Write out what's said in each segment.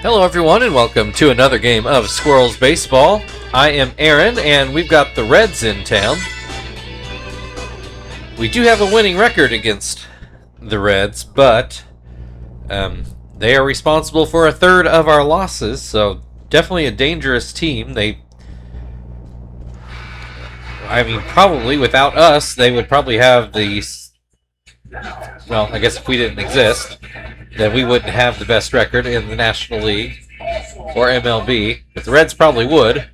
Hello everyone and welcome to another game of Squirrels Baseball. I am Aaron and we've got the Reds in town. We do have a winning record against the Reds, but they are responsible for a third of our losses, so definitely a dangerous team. Probably without us, they would probably have well, I guess if we didn't exist, then we wouldn't have the best record in the National League or MLB, but the Reds probably would.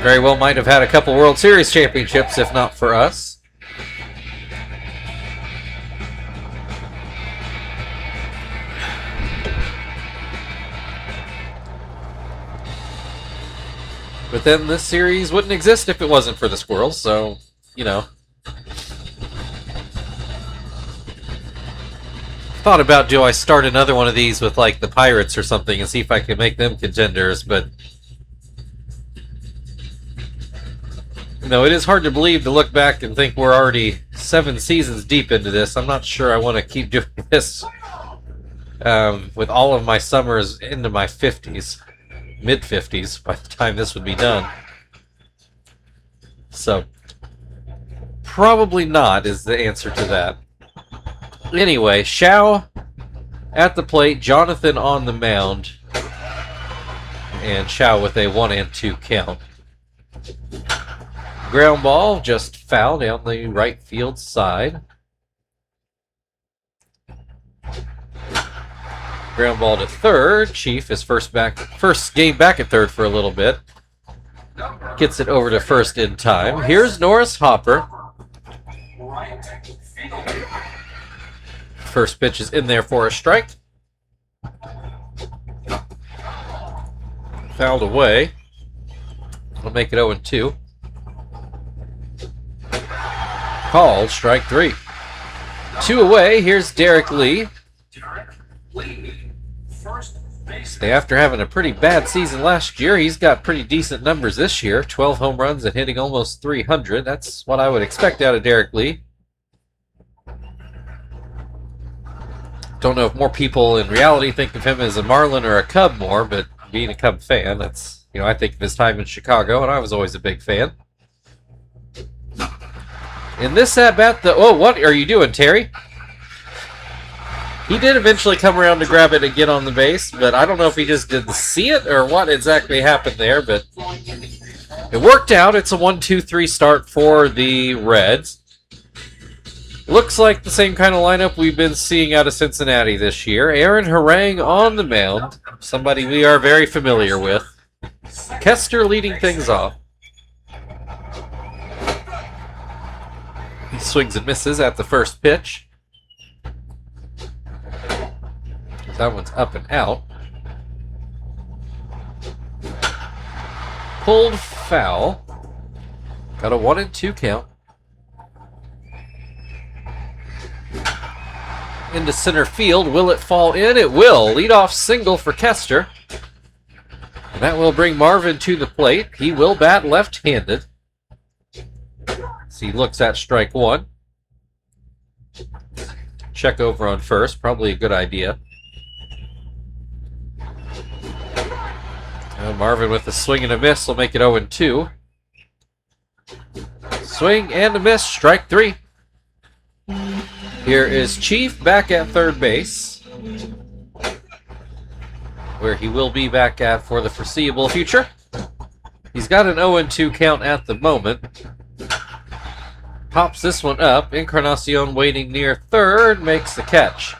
Very well might have had a couple World Series championships if not for us. But then this series wouldn't exist if it wasn't for the Squirrels, so, you know. Thought about, do I start another one of these with like the Pirates or something and see if I can make them contenders, but it is hard to believe to look back and think we're already 7 seasons deep into this. I'm not sure I want to keep doing this with all of my summers into my 50s, mid-50s by the time this would be done. So probably not is the answer to that. Anyway, Shao at the plate, Jonathan on the mound, and Shao with a 1-2 count. Ground ball, just foul down the right field side. Ground ball to third. Chief is first game back at third for a little bit. Gets it over to first in time. Here's Norris Hopper. First pitch is in there for a strike. Fouled away. We'll make it 0-2. Called, strike 3. 2 away, here's Derek Lee. After having a pretty bad season last year, he's got pretty decent numbers this year. 12 home runs and hitting almost 300. That's what I would expect out of Derek Lee. Don't know if more people in reality think of him as a Marlin or a Cub more, but being a Cub fan, that's, I think of his time in Chicago, and I was always a big fan. In this at-bat, what are you doing, Terry? He did eventually come around to grab it and get on the base, but I don't know if he just didn't see it or what exactly happened there, but it worked out. It's a 1-2-3 start for the Reds. Looks like the same kind of lineup we've been seeing out of Cincinnati this year. Aaron Harang on the mound, somebody we are very familiar with. Kester leading things off. He swings and misses at the first pitch. That one's up and out. Pulled foul. Got a 1-2 count. Into center field. Will it fall in? It will. Leadoff single for Kester. And that will bring Marvin to the plate. He will bat left-handed. As he looks at strike 1. Check over on first. Probably a good idea. Marvin with a swing and a miss will make it 0-2. Swing and a miss. Strike 3. Here is Chief back at third base, where he will be back at for the foreseeable future. He's got an 0-2 count at the moment. Pops this one up. Encarnacion waiting near third, makes the catch.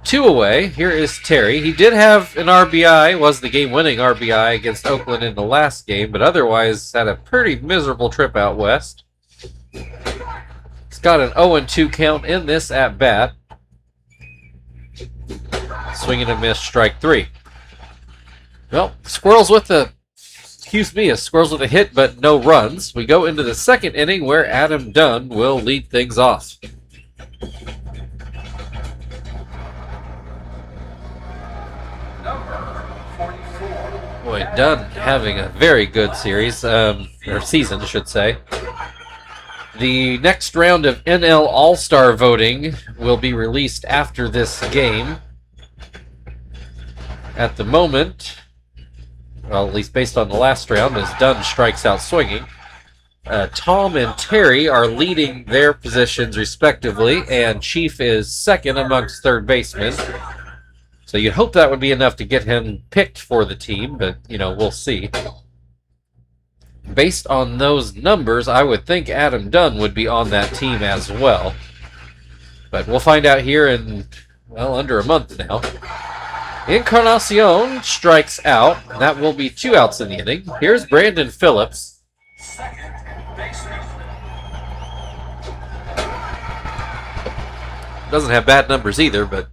2 away. Here is Terry. He did have an RBI, was the game-winning RBI against Oakland in the last game, but otherwise had a pretty miserable trip out west. He's got an 0-2 count in this at-bat. Swing and a miss, strike 3. Well, Squirrels with a hit, but no runs. We go into the second inning where Adam Dunn will lead things off. Boy, Dunn having a very good series, or season, I should say. The next round of NL All-Star voting will be released after this game. At the moment, well, at least based on the last round, as Dunn strikes out swinging. Tom and Terry are leading their positions respectively, and Chief is second amongst third basemen. So you'd hope that would be enough to get him picked for the team, but, we'll see. Based on those numbers, I would think Adam Dunn would be on that team as well. But we'll find out here in, under a month now. Encarnacion strikes out. That will be 2 outs in the inning. Here's Brandon Phillips. Doesn't have bad numbers either, but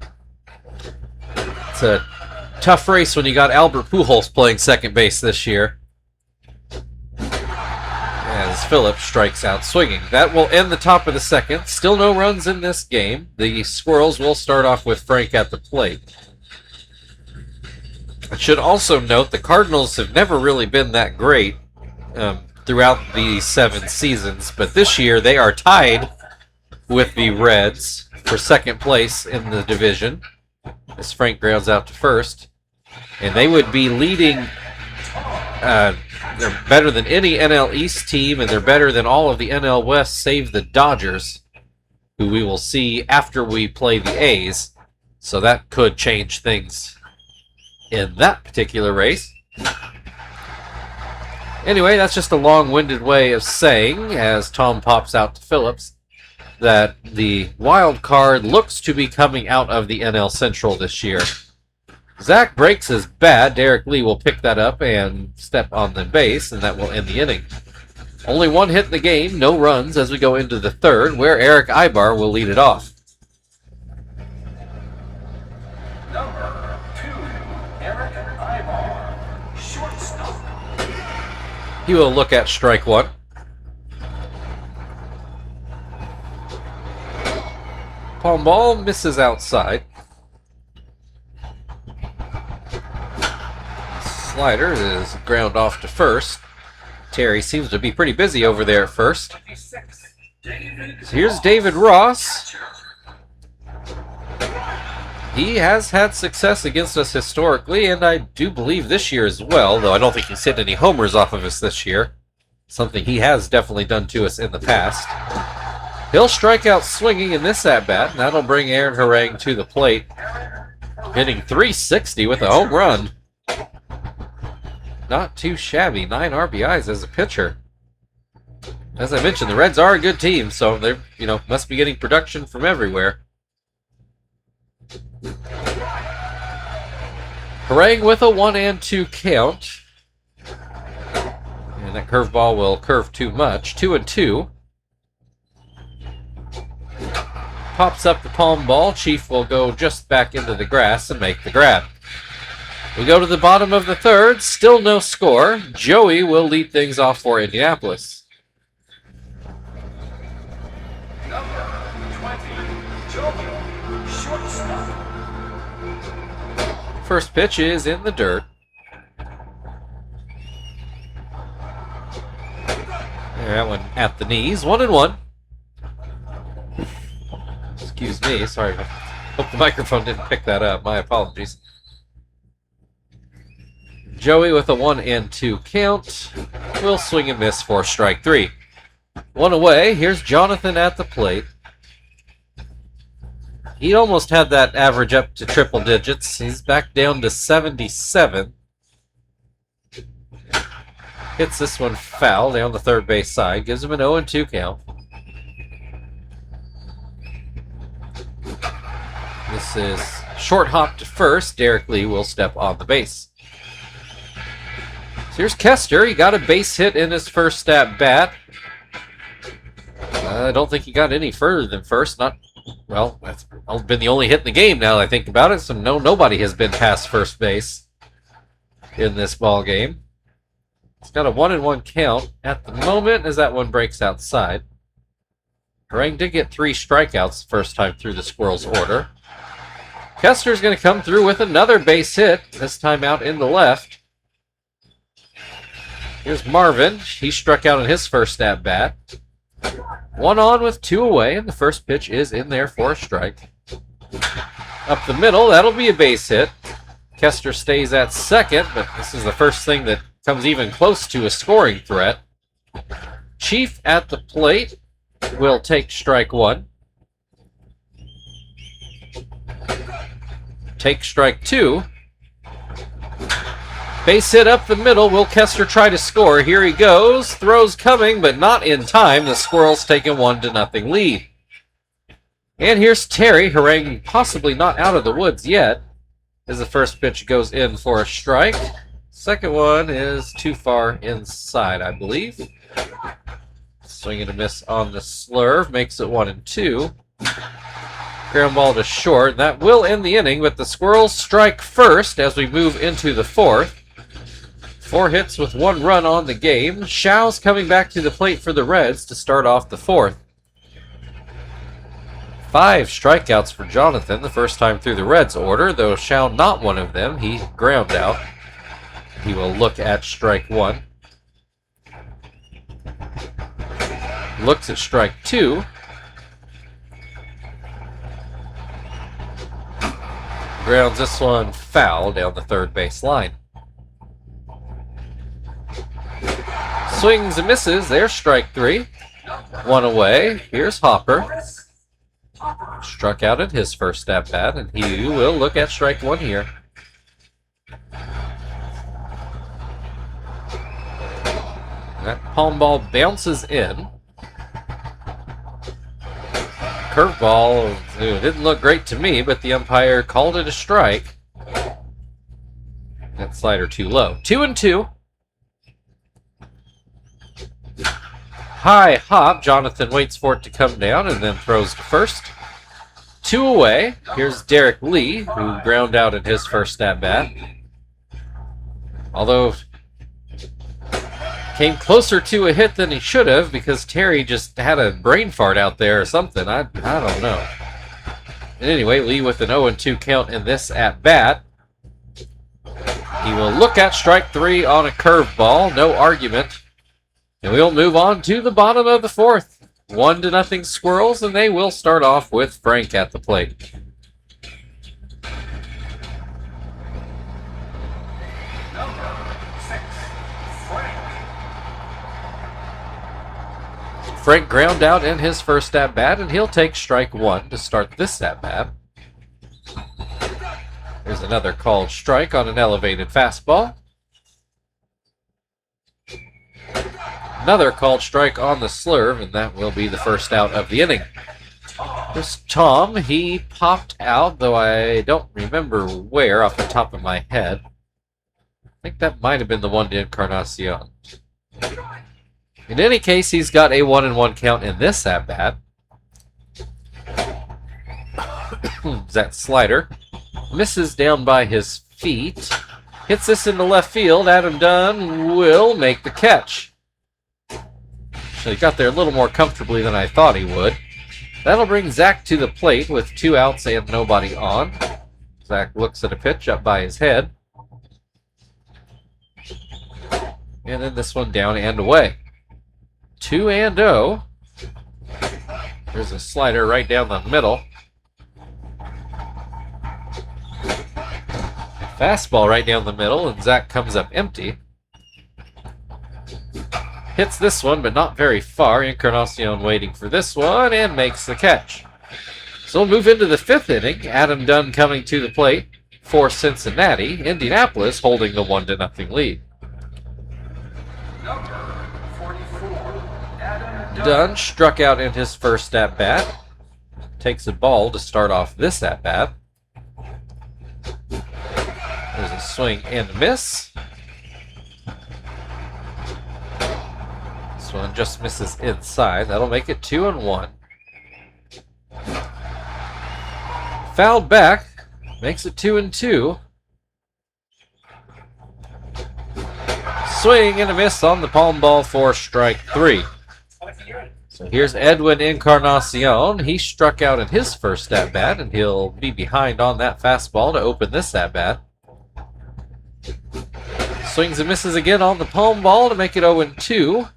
it's a tough race when you got Albert Pujols playing second base this year. As Phillips strikes out swinging. That will end the top of the second. Still no runs in this game. The Squirrels will start off with Frank at the plate. I should also note the Cardinals have never really been that great throughout the 7 seasons, but this year they are tied with the Reds for second place in the division as Frank grounds out to first. And they would be leading. They're better than any NL East team, and they're better than all of the NL West save the Dodgers, who we will see after we play the A's. So that could change things in that particular race. Anyway, that's just a long-winded way of saying, as Tom pops out to Phillips, that the wild card looks to be coming out of the NL Central this year. Zach breaks his bat. Derek Lee will pick that up and step on the base, and that will end the inning. Only 1 hit in the game, no runs as we go into the third, where Eric Ibar will lead it off. Number 2, Eric Ibar, shortstop. He will look at strike 1. Palm ball misses outside. Slider is ground off to first. Terry seems to be pretty busy over there at first. So here's David Ross. He has had success against us historically, and I do believe this year as well, though I don't think he's hit any homers off of us this year. Something he has definitely done to us in the past. He'll strike out swinging in this at-bat, and that'll bring Aaron Harang to the plate, hitting .360 with a home run. Not too shabby. 9 RBIs as a pitcher. As I mentioned, the Reds are a good team, so they, must be getting production from everywhere. Harang with a 1-2 count. And that curveball will curve too much. 2-2. Pops up the palm ball. Chief will go just back into the grass and make the grab. We go to the bottom of the third. Still no score. Joey will lead things off for Indianapolis. Number 20, Joey, shortstop. First pitch is in the dirt. That one at the knees. 1-1. Excuse me. Sorry. I hope the microphone didn't pick that up. My apologies. Joey with a 1-2 count. Will swing and miss for strike 3. 1 away. Here's Jonathan at the plate. He almost had that average up to triple digits. He's back down to 77. Hits this one foul down the third base side. Gives him an 0-2 count. This is short hop to first. Derek Lee will step on the base. So here's Kester. He got a base hit in his first at bat. I don't think he got any further than first. That's been the only hit in the game now that I think about it. So nobody has been past first base in this ball game. It's got a 1-1 count at the moment as that one breaks outside. Harang did get 3 strikeouts the first time through the Squirrels' order. Kester's going to come through with another base hit, this time out in the left. Here's Marvin. He struck out in his first at bat. 1 on with 2 away, and the first pitch is in there for a strike. Up the middle, that'll be a base hit. Kester stays at second, but this is the first thing that comes even close to a scoring threat. Chief at the plate will take strike one. Take strike two. Base hit up the middle. Will Kester try to score? Here he goes. Throws coming, but not in time. The Squirrels take a 1-0 lead. And here's Terry, haranguing, possibly not out of the woods yet, as the first pitch goes in for a strike. Second one is too far inside, I believe. Swing and a miss on the slurve, makes it 1-2. Ground ball to short. That will end the inning, but the Squirrels strike first as we move into the fourth. 4 hits with 1 run on the game. Shaw's coming back to the plate for the Reds to start off the fourth. 5 strikeouts for Jonathan, the first time through the Reds order, though Shaw not one of them. He ground out. He will look at strike one. Looks at strike two. Grounds this one foul down the third base line. Swings and misses. There's strike three. 1 away. Here's Hopper. Struck out at his first at-bat, and he will look at strike one here. That palm ball bounces in. Curveball didn't look great to me, but the umpire called it a strike. That slider too low. 2-2. High hop. Jonathan waits for it to come down and then throws to first. 2 away. Here's Derek Lee, who ground out in his first at-bat. Although came closer to a hit than he should have because Terry just had a brain fart out there or something. I don't know. And anyway, Lee with an 0-2 count in this at-bat. He will look at strike three on a curveball. No argument. And we'll move on to the bottom of the fourth. 1-0 Squirrels, and they will start off with Frank at the plate. Number 6, Frank. Frank ground out in his first at-bat, and he'll take strike one to start this at-bat. There's another called strike on an elevated fastball. Another called strike on the slurve, and that will be the first out of the inning. There's Tom. He popped out, though I don't remember where off the top of my head. I think that might have been the one to Encarnacion. In any case, he's got a 1-1 count in this at-bat. That slider misses down by his feet. Hits this into left field. Adam Dunn will make the catch. So he got there a little more comfortably than I thought he would. That'll bring Zach to the plate with 2 outs and nobody on. Zach looks at a pitch up by his head. And then this one down and away. 2-0. There's a slider right down the middle. Fastball right down the middle, and Zach comes up empty. Hits this one, but not very far. Encarnacion waiting for this one and makes the catch. So we'll move into the 5th inning. Adam Dunn coming to the plate for Cincinnati. Indianapolis holding the 1-0 lead. Number 44, Adam Dunn struck out in his first at-bat. Takes a ball to start off this at-bat. There's a swing and a miss. This one just misses inside. That'll make it 2-1. Fouled back. Makes it 2-2. Swing and a miss on the palm ball for strike three. So here's Edwin Encarnacion. He struck out in his first at-bat, and he'll be behind on that fastball to open this at-bat. Swings and misses again on the palm ball to make it 0-2.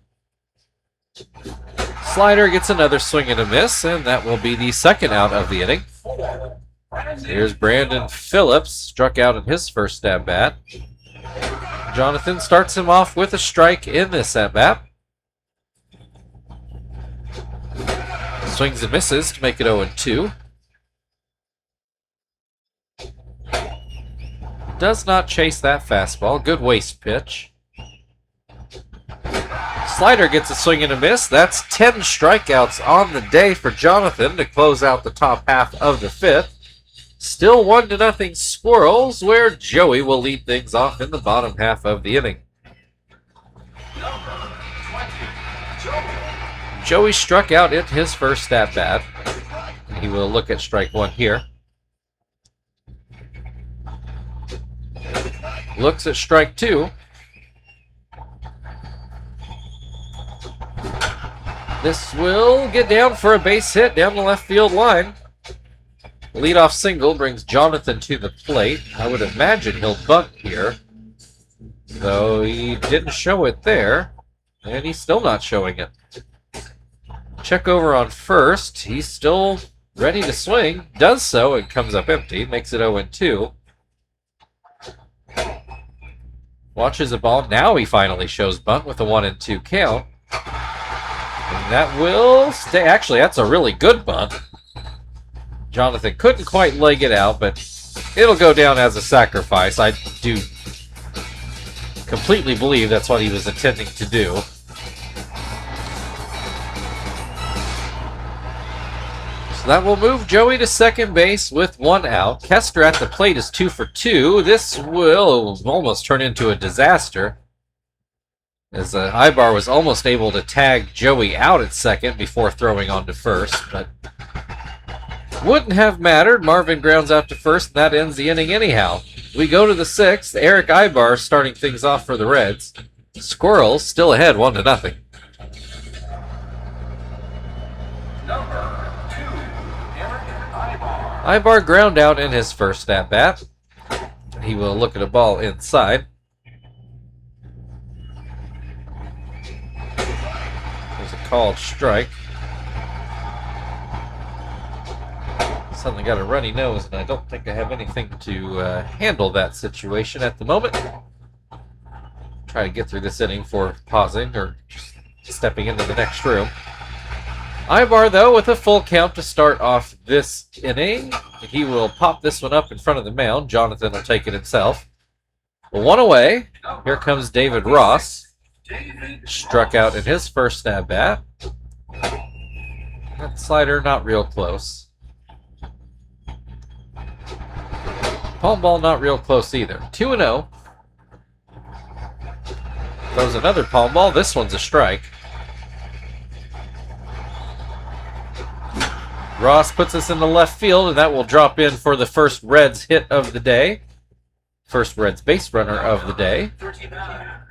Slider gets another swing and a miss, and that will be the second out of the inning. Here's Brandon Phillips, struck out in his first at-bat. Jonathan starts him off with a strike in this at-bat. Swings and misses to make it 0-2. Does not chase that fastball. Good waste pitch. Slider gets a swing and a miss. That's 10 strikeouts on the day for Jonathan to close out the top half of the fifth. Still 1-0 Squirrels, where Joey will lead things off in the bottom half of the inning. Number 20, Joey struck out in his first at-bat. He will look at strike one here. Looks at strike two. This will get down for a base hit down the left field line. Leadoff single brings Jonathan to the plate. I would imagine he'll bunt here, though he didn't show it there, and he's still not showing it. Check over on first. He's still ready to swing. Does so and comes up empty. Makes it 0-2. Watches the ball. Now he finally shows bunt with a 1-2 count. And that will stay. Actually, that's a really good bunt. Jonathan couldn't quite leg it out, but it'll go down as a sacrifice. I do completely believe that's what he was intending to do. So that will move Joey to second base with one out. Kester at the plate is 2 for 2. This will almost turn into a disaster, as Ibar was almost able to tag Joey out at second before throwing on to first, but wouldn't have mattered. Marvin grounds out to first, and that ends the inning anyhow. We go to the sixth. Eric Ibar starting things off for the Reds. Squirrels still ahead 1-0. number 2, Eric Ibar. Ibar ground out in his first at-bat. He will look at a ball inside. There's a called strike. Suddenly got a runny nose, and I don't think I have anything to handle that situation at the moment. Try to get through this inning for pausing or just stepping into the next room. Ibar, though, with a full count to start off this inning. He will pop this one up in front of the mound. Jonathan will take it himself. One away. Here comes David Ross. Struck out in his first at-bat. That slider not real close. Palm ball not real close either. 2-0. Throws another palm ball. This one's a strike. Ross puts us in the left field, and that will drop in for the first Reds hit of the day. First Reds base runner of the day.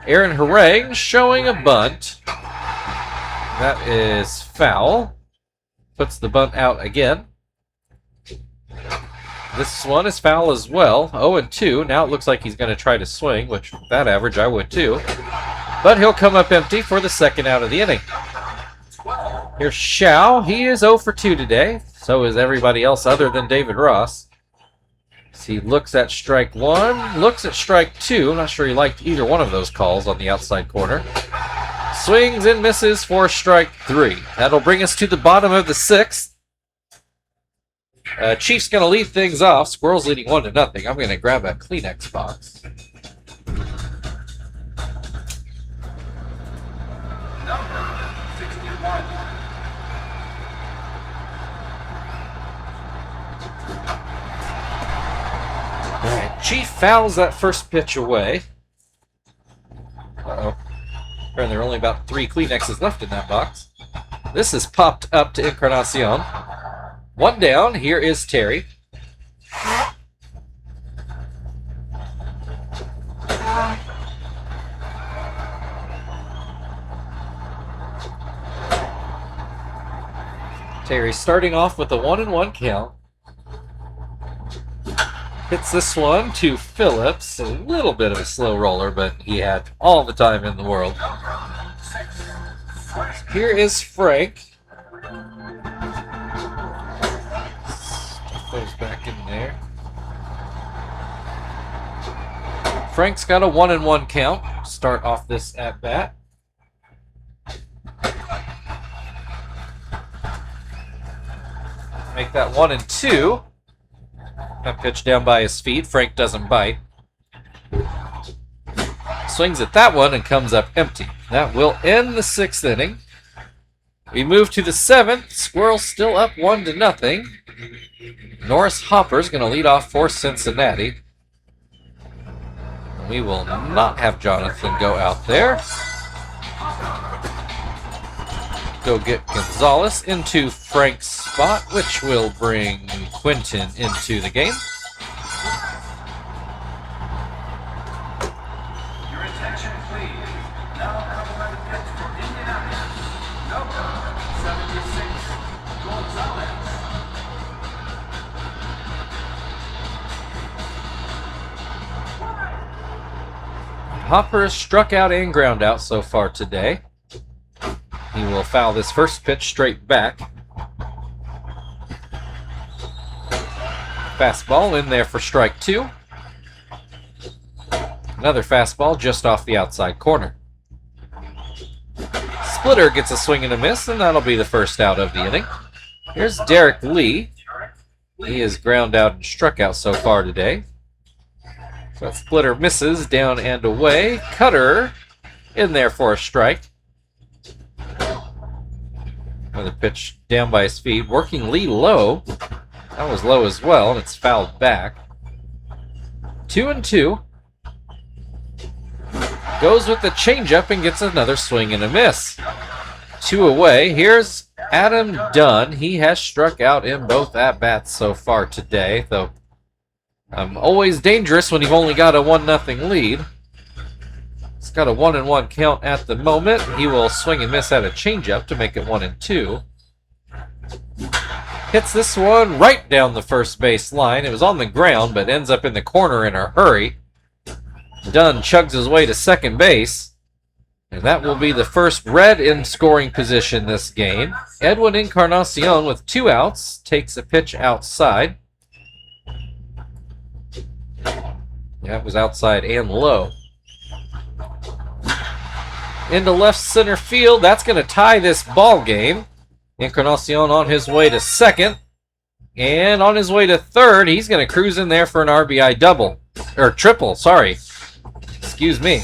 Aaron Harang showing a bunt. That is foul. Puts the bunt out again. This one is foul as well. 0-2. Now it looks like he's going to try to swing, which with that average I would too. But he'll come up empty for the second out of the inning. Here's Shao. He is 0 for 2 today. So is everybody else other than David Ross. So he looks at strike one, looks at strike two. I'm not sure he liked either one of those calls on the outside corner. Swings and misses for strike three. That'll bring us to the bottom of the sixth. Chiefs going to lead things off. Squirrels leading 1-0. I'm going to grab a Kleenex box. Number 61, All right, Chief fouls that first pitch away. Uh-oh. Apparently there are only about 3 Kleenexes left in that box. This is popped up to Encarnacion. One down. Here is Terry. Terry starting off with a 1-1 count. Hits this one to Phillips. A little bit of a slow roller, but he had all the time in the world. Here is Frank. Goes back in there. Frank's got a 1-1 count. Start off this at bat. Make that 1-2. That pitch down by his feet. Frank doesn't bite. Swings at that one and comes up empty. That will end the 6th inning. We move to the 7th. Squirrels still up 1-0. Norris Hopper's going to lead off for Cincinnati. We will not have Jonathan go out there. Go get Gonzalez into Frank's spot, which will bring Quinton into the game. Your attention, please. Now coming on the pitch for Indianapolis. Number 76, Gonzalez. Hopper has struck out and ground out so far today. He will foul this first pitch straight back. Fastball in there for strike 2. Another fastball just off the outside corner. Splitter gets a swing and a miss, and that'll be the first out of the inning. Here's Derek Lee. He is ground out and struck out so far today. So that splitter misses, down and away. Cutter in there for a strike. Another pitch down by his feet. Working Lee low. That was low as well, and it's fouled back. 2-2. Goes with the changeup and gets another swing and a miss. 2 away. Here's Adam Dunn. He has struck out in both at-bats so far today, though always dangerous when you've only got a 1-0 lead. He's got a 1-1 count at the moment. He will swing and miss at a changeup to make it 1-2. Hits this one right down the first base line. It was on the ground, but ends up in the corner in a hurry. Dunn chugs his way to second base. And that will be the first Red in scoring position this game. Edwin Encarnacion with 2 outs takes a pitch outside. Yeah, it was outside and low. Into left center field. That's going to tie this ball game. Encarnacion on his way to second. And on his way to third, he's going to cruise in there for an RBI double. Or triple, sorry. Excuse me.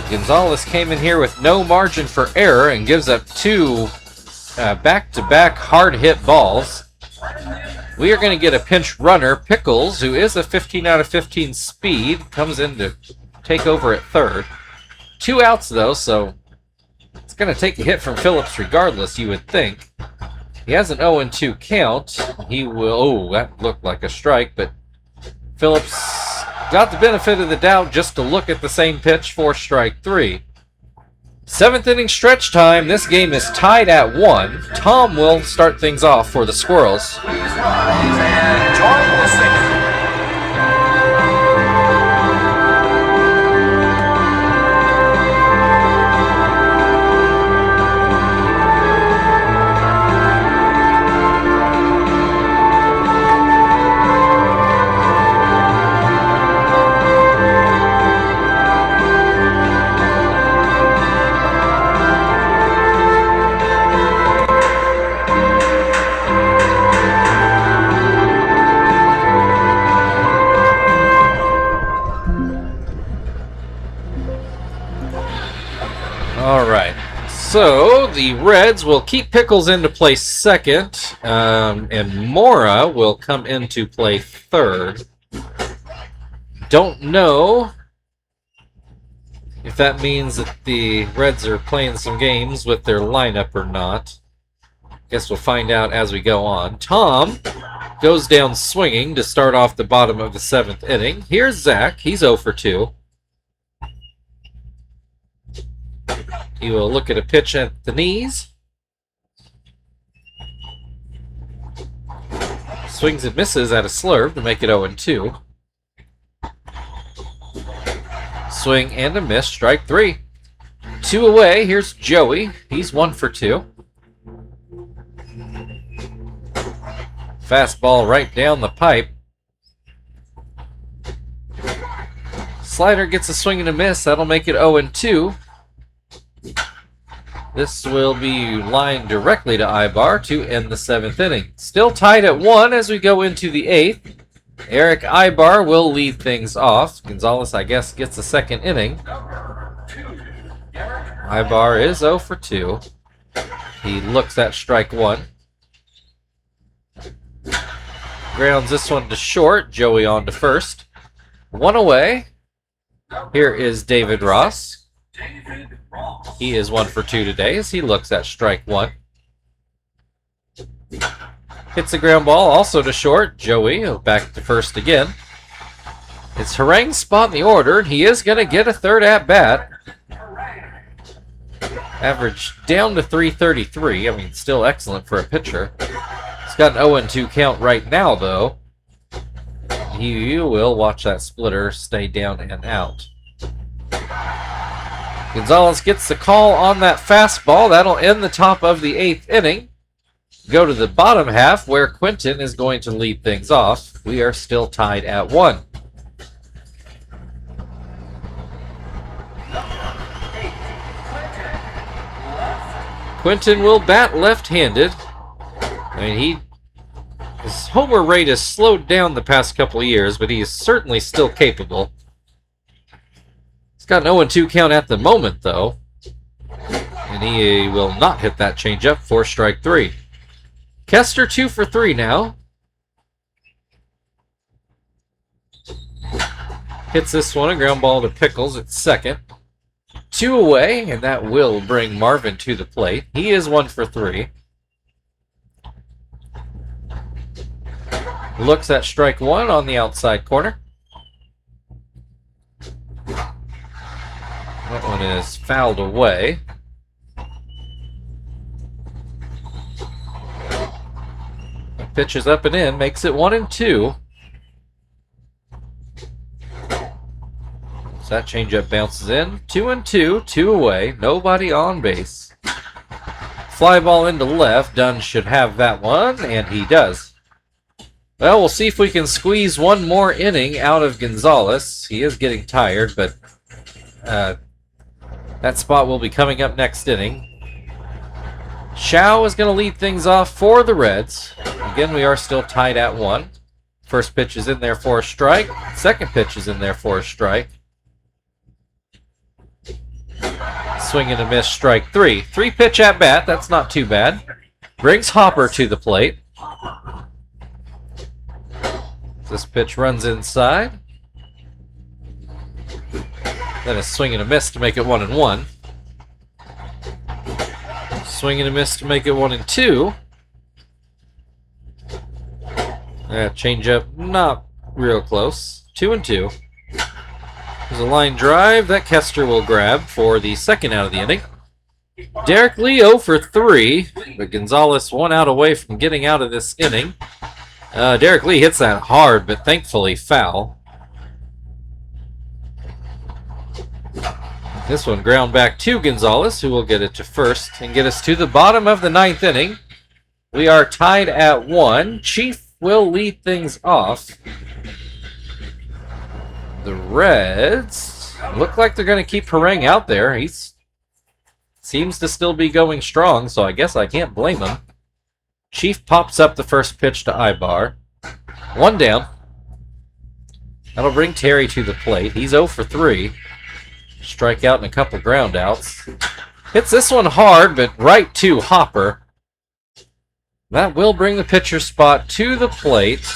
Gonzalez came in here with no margin for error and gives up 2 back-to-back hard-hit balls. We are going to get a pinch runner. Pickles, who is a 15 out of 15 speed, comes in to take over at third. 2 outs, though, so it's going to take a hit from Phillips regardless, you would think. He has an 0-2 count. He will... Oh, that looked like a strike, but Phillips got the benefit of the doubt just to look at the same pitch for strike 3. 7th inning stretch time. This game is tied at 1. Tom will start things off for the Squirrels. Please rise and join the singing. So the Reds will keep Pickles into play second, and Mora will come into play third. Don't know if that means that the Reds are playing some games with their lineup or not. Guess we'll find out as we go on. Tom goes down swinging to start off the bottom of the 7th inning. Here's Zach. He's 0 for 2. He will look at a pitch at the knees. Swings and misses at a slurve to make it 0-2. Swing and a miss, strike 3. 2 away. Here's Joey. He's 1 for 2. Fastball right down the pipe. Slider gets a swing and a miss. That'll make it 0-2. This will be lined directly to Ibar to end the 7th inning. Still tied at 1 as we go into the 8th. Eric Ibar will lead things off. Gonzalez, I guess, gets the 2nd inning. Ibar is 0 for 2. He looks at strike 1. Grounds this one to short. Joey on to first. 1 away. Here is David Ross. He is 1 for 2 today as he looks at strike 1. Hits a ground ball also to short. Joey back to first again. It's Harang's spot in the order. He is going to get a 3rd at bat. Average down to 333. I mean, still excellent for a pitcher. He's got an 0-2 count right now, though. You will watch that splitter stay down and out. Gonzalez gets the call on that fastball. That'll end the top of the 8th inning. Go to the bottom half where Quinton is going to lead things off. We are still tied at 1. Quinton will bat left-handed. I mean, his homer rate has slowed down the past couple of years, but he is certainly still capable. He's got an 0-2 count at the moment, though. And he will not hit that changeup for strike 3. Kester 2 for 3 now. Hits this one, a ground ball to Pickles at second. 2 away, and that will bring Marvin to the plate. He is 1 for 3. Looks at strike 1 on the outside corner. That one is fouled away. Pitches up and in, makes it 1-2. So that changeup bounces in. 2-2, 2 away, nobody on base. Fly ball into left. Dunn should have that one, and he does. Well, we'll see if we can squeeze one more inning out of Gonzalez. He is getting tired, but that spot will be coming up next inning. Shao is going to lead things off for the Reds. Again, we are still tied at 1. First pitch is in there for a strike. Second pitch is in there for a strike. Swing and a miss, strike 3. 3-pitch at bat, that's not too bad. Brings Hopper to the plate. This pitch runs inside. Then a swing and a miss to make it 1-1. Swing and a miss to make it 1-2. Changeup, not real close. 2-2. There's a line drive that Kester will grab for the second out of the inning. Derek Lee 0 for 3, but Gonzalez 1 out away from getting out of this inning. Derek Lee hits that hard, but thankfully foul. This one ground back to Gonzalez, who will get it to first and get us to the bottom of the 9th inning. We are tied at 1. Chief will lead things off. The Reds look like they're going to keep Harang out there. He seems to still be going strong, so I guess I can't blame him. Chief pops up the first pitch to Ibar. 1 down. That'll bring Terry to the plate. He's 0 for 3. Strikeout and a couple ground outs. Hits this one hard, but right to Hopper. That will bring the pitcher spot to the plate.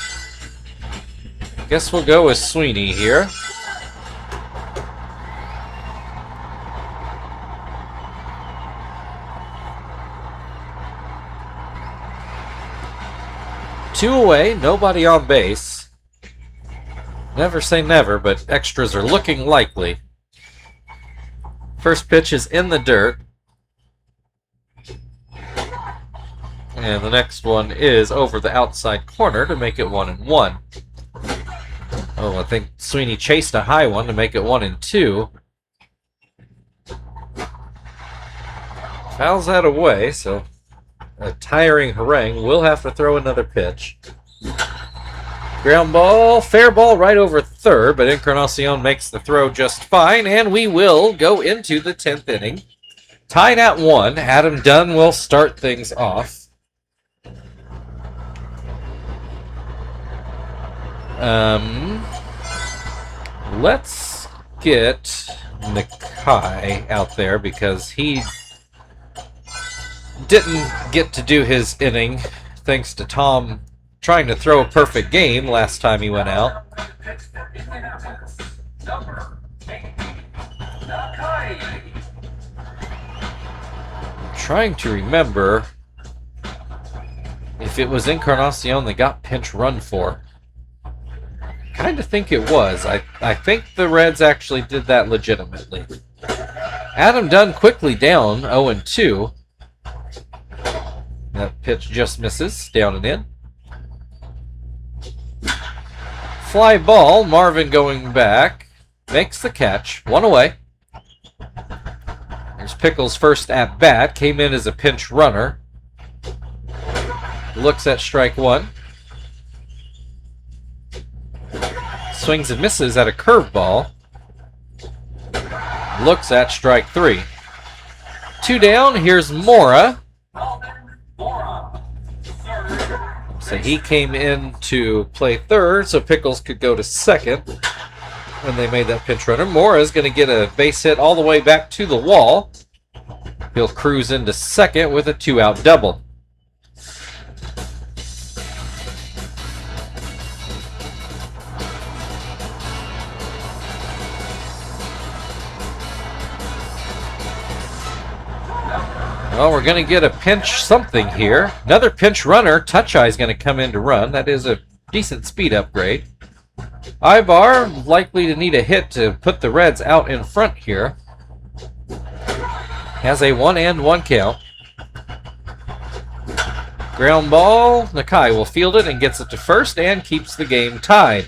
Guess we'll go with Sweeney here. Two away, nobody on base. Never say never, but extras are looking likely. First pitch is in the dirt. And the next one is over the outside corner to make it 1-1. Oh, I think Sweeney chased a high one to make it 1-2. Fouls that away, so a tiring Harangue will have to throw another pitch. Ground ball, fair ball right over third, but Encarnacion makes the throw just fine, and we will go into the 10th inning. Tied at 1. Adam Dunn will start things off. Let's get Nakai out there because he didn't get to do his inning thanks to Tom trying to throw a perfect game last time he went out. Trying to remember if it was Encarnacion that got pinch run for. Kind of think it was. I think the Reds actually did that legitimately. Adam Dunn quickly down 0-2. That pitch just misses, down and in. Fly ball, Marvin going back, makes the catch, 1 away. There's Pickles' first at bat, came in as a pinch runner. Looks at strike 1. Swings and misses at a curveball. Looks at strike 3. 2 down, here's Mora. So he came in to play third, so Pickles could go to second when they made that pinch runner. Mora's going to get a base hit all the way back to the wall. He'll cruise into second with a 2-out double. Well, we're going to get a pinch something here. Another pinch runner. Touch Eye's going to come in to run. That is a decent speed upgrade. Ibar likely to need a hit to put the Reds out in front here. Has a 1-1 count. Ground ball. Nakai will field it and gets it to first and keeps the game tied.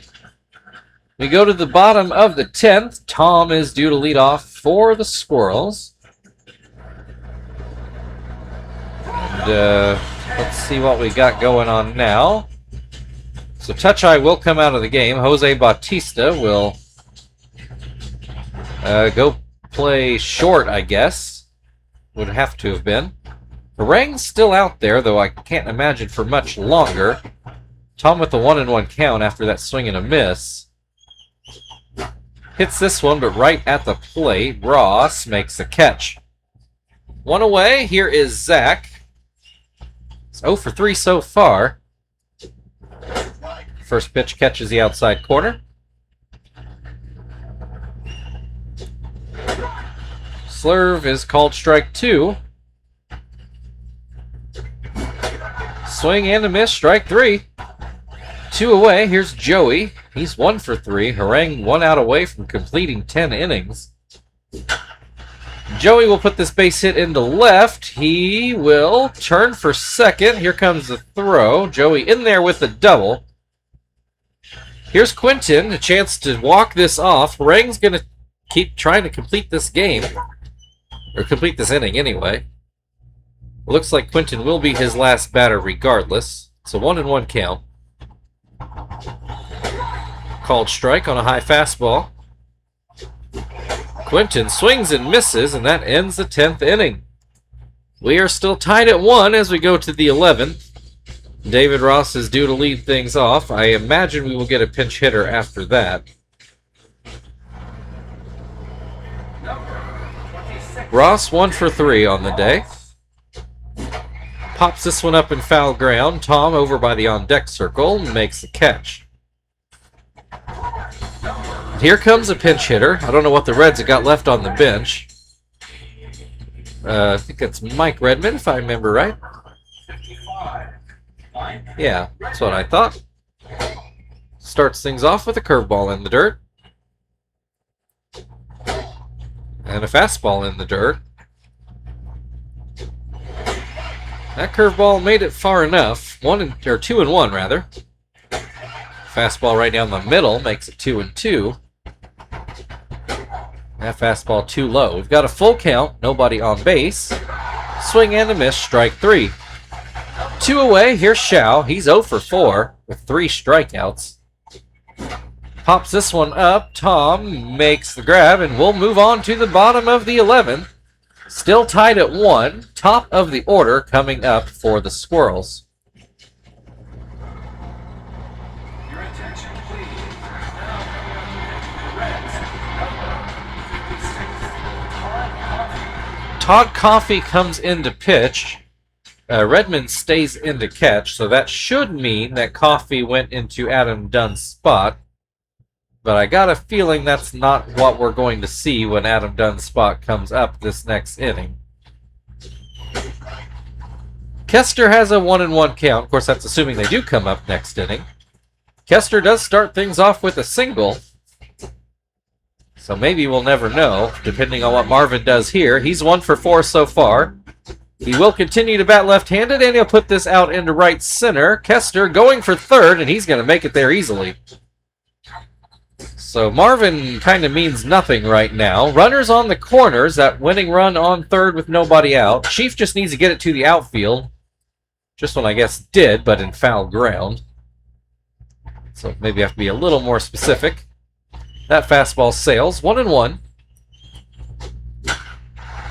We go to the bottom of the 10th. Tom is due to lead off for the Squirrels. And let's see what we got going on now. So Touch Eye will come out of the game. Jose Bautista will go play short, I guess. Would have to have been. Harangue's still out there, though I can't imagine for much longer. Tom with the 1-1 count after that swing and a miss. Hits this one, but right at the plate. Ross makes the catch. 1 away. Here is Zach. It's 0 for 3 so far. First pitch catches the outside corner. Slurve is called strike 2. Swing and a miss, strike 3. 2 away, here's Joey. He's 1 for 3. Harangue 1 out away from completing 10 innings. Joey will put this base hit into left. He will turn for second. Here comes the throw. Joey in there with the double. Here's Quentin, a chance to walk this off. Harangue's going to keep trying to complete this game. Or complete this inning anyway. Looks like Quentin will be his last batter regardless. It's a 1-1 count. Called strike on a high fastball. Quentin swings and misses, and that ends the 10th inning. We are still tied at 1 as we go to the 11th. David Ross is due to lead things off. I imagine we will get a pinch hitter after that. Ross 1 for 3 on the day. Pops this one up in foul ground. Tom over by the on-deck circle makes the catch. Here comes a pinch hitter. I don't know what the Reds have got left on the bench. I think that's Mike Redmond, if I remember right. Yeah, that's what I thought. Starts things off with a curveball in the dirt. And a fastball in the dirt. That curveball made it far enough. 2-1 rather. Fastball right down the middle makes it 2-2. That fastball too low. We've got a full count, nobody on base. Swing and a miss, strike 3. 2 away, here's Shao. He's 0 for 4 with 3 strikeouts. Pops this one up. Tom makes the grab, and we'll move on to the bottom of the 11th. Still tied at 1. Top of the order coming up for the Squirrels. Your attention, please. Now coming up next, the Reds, number 56, Todd Coffey comes in to pitch. Redmond stays in to catch, so that should mean that Coffey went into Adam Dunn's spot. But I got a feeling that's not what we're going to see when Adam Dunn's spot comes up this next inning. Kester has a 1-1 count. Of course, that's assuming they do come up next inning. Kester does start things off with a single. So maybe we'll never know, depending on what Marvin does here. He's 1 for 4 so far. He will continue to bat left-handed, and he'll put this out into right center. Kester going for third, and he's going to make it there easily. So Marvin kind of means nothing right now. Runners on the corners, that winning run on third with nobody out. Chief just needs to get it to the outfield. Just one, I guess, did, but in foul ground. So maybe I have to be a little more specific. That fastball sails. 1-1.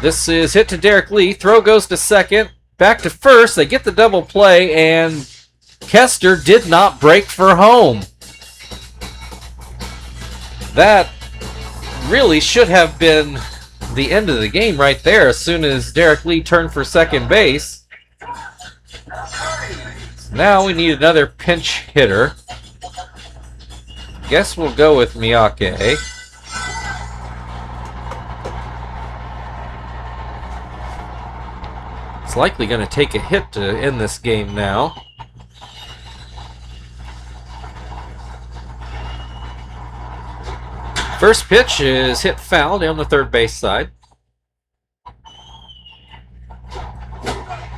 This is hit to Derek Lee. Throw goes to second. Back to first. They get the double play, and Kester did not break for home. That really should have been the end of the game right there as soon as Derek Lee turned for second base. Now we need another pinch hitter. Guess we'll go with Miyake. It's likely going to take a hit to end this game now. First pitch is hit foul down the third base side.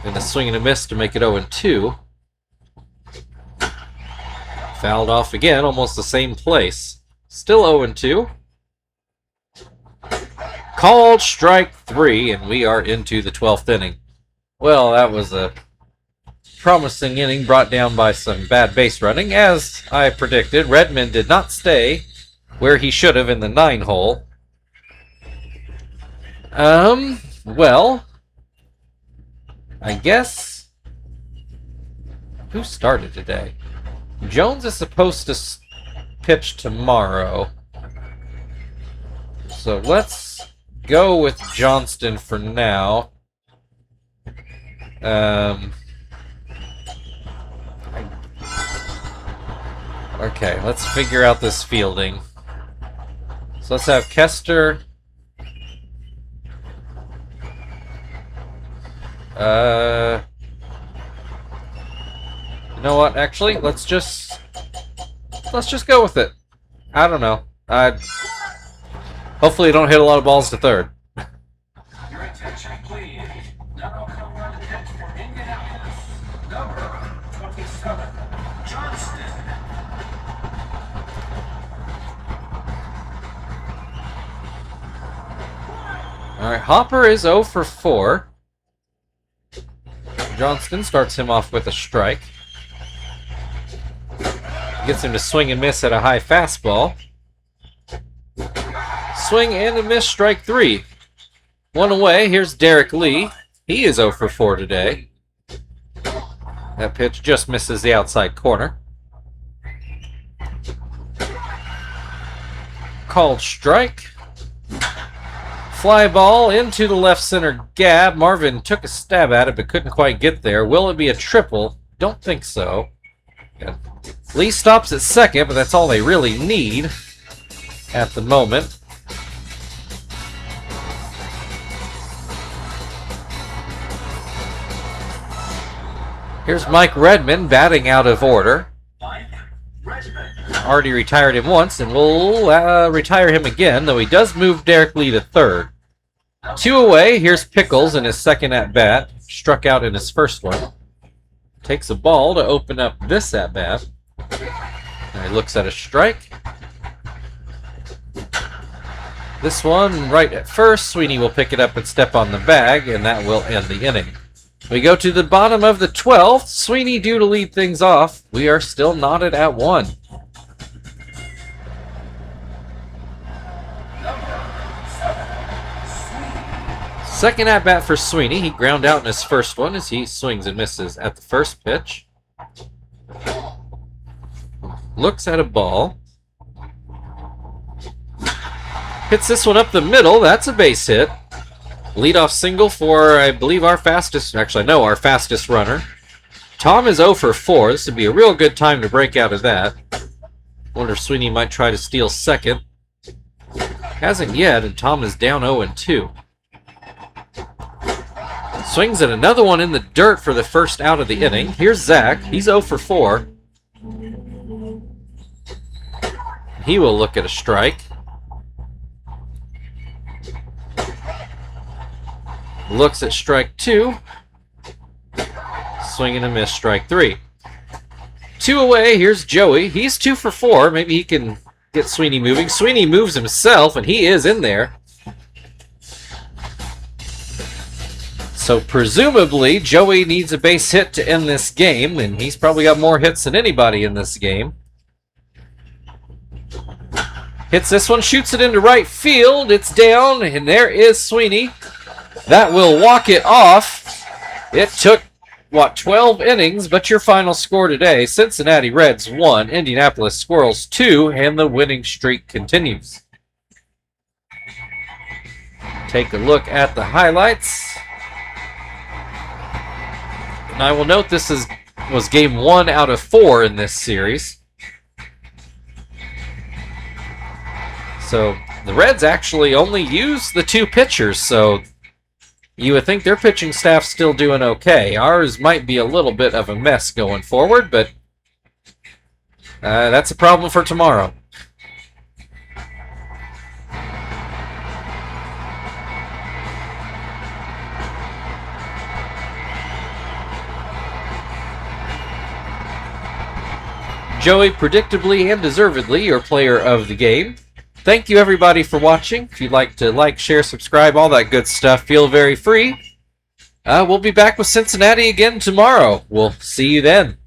And a swing and a miss to make it 0-2. Fouled off again, almost the same place. Still 0-2. Called strike 3, and we are into the 12th inning. Well, that was a promising inning brought down by some bad base running. As I predicted, Redmond did not stay where he should have in the 9-hole. Well, I guess... Who started today? Jones is supposed to pitch tomorrow. So let's go with Johnston for now. Okay, let's figure out this fielding. So let's have Kester. You know what? Actually, let's just go with it. I don't know. Hopefully, you don't hit a lot of balls to third. Your attention, please. Now coming on the pitch for Indianapolis, number 27, Johnston. All right, Hopper is 0 for 4. Johnston starts him off with a strike. Gets him to swing and miss at a high fastball. Swing and a miss, strike 3. 1 away, here's Derek Lee. He is 0 for 4 today. That pitch just misses the outside corner. Called strike. Fly ball into the left center gap. Marvin took a stab at it but couldn't quite get there. Will it be a triple? Don't think so. Yeah. Lee stops at second, but that's all they really need at the moment. Here's Mike Redmond batting out of order. Already retired him once, and we'll retire him again, though he does move Derek Lee to third. 2 away, here's Pickles in his second at-bat. Struck out in his first one. Takes a ball to open up this at-bat. Now he looks at a strike. This one right at first. Sweeney will pick it up and step on the bag, and that will end the inning. We go to the bottom of the 12th. Sweeney due to lead things off. We are still knotted at 1. Second at bat for Sweeney. He ground out in his first one as he swings and misses at the first pitch. Looks at a ball. Hits this one up the middle. That's a base hit. Leadoff single for, I believe, our fastest runner. Tom is 0 for 4. This would be a real good time to break out of that. Wonder if Sweeney might try to steal second. Hasn't yet, and Tom is down 0-2. Swings at another one in the dirt for the first out of the inning. Here's Zach. He's 0 for 4. He will look at a strike. Looks at strike 2. Swing and a miss, strike 3. 2 away, here's Joey. He's 2 for 4. Maybe he can get Sweeney moving. Sweeney moves himself, and he is in there. So presumably, Joey needs a base hit to end this game, and he's probably got more hits than anybody in this game. Hits this one, shoots it into right field. It's down, and there is Sweeney. That will walk it off. It took, 12 innings, but your final score today, Cincinnati Reds 1, Indianapolis Squirrels 2, and the winning streak continues. Take a look at the highlights. And I will note this was game 1 out of 4 in this series. So the Reds actually only used the 2 pitchers, so you would think their pitching staff's still doing okay. Ours might be a little bit of a mess going forward, but that's a problem for tomorrow. Joey, predictably and deservedly, your player of the game. Thank you, everybody, for watching. If you'd like to like, share, subscribe, all that good stuff, feel very free. We'll be back with Cincinnati again tomorrow. We'll see you then.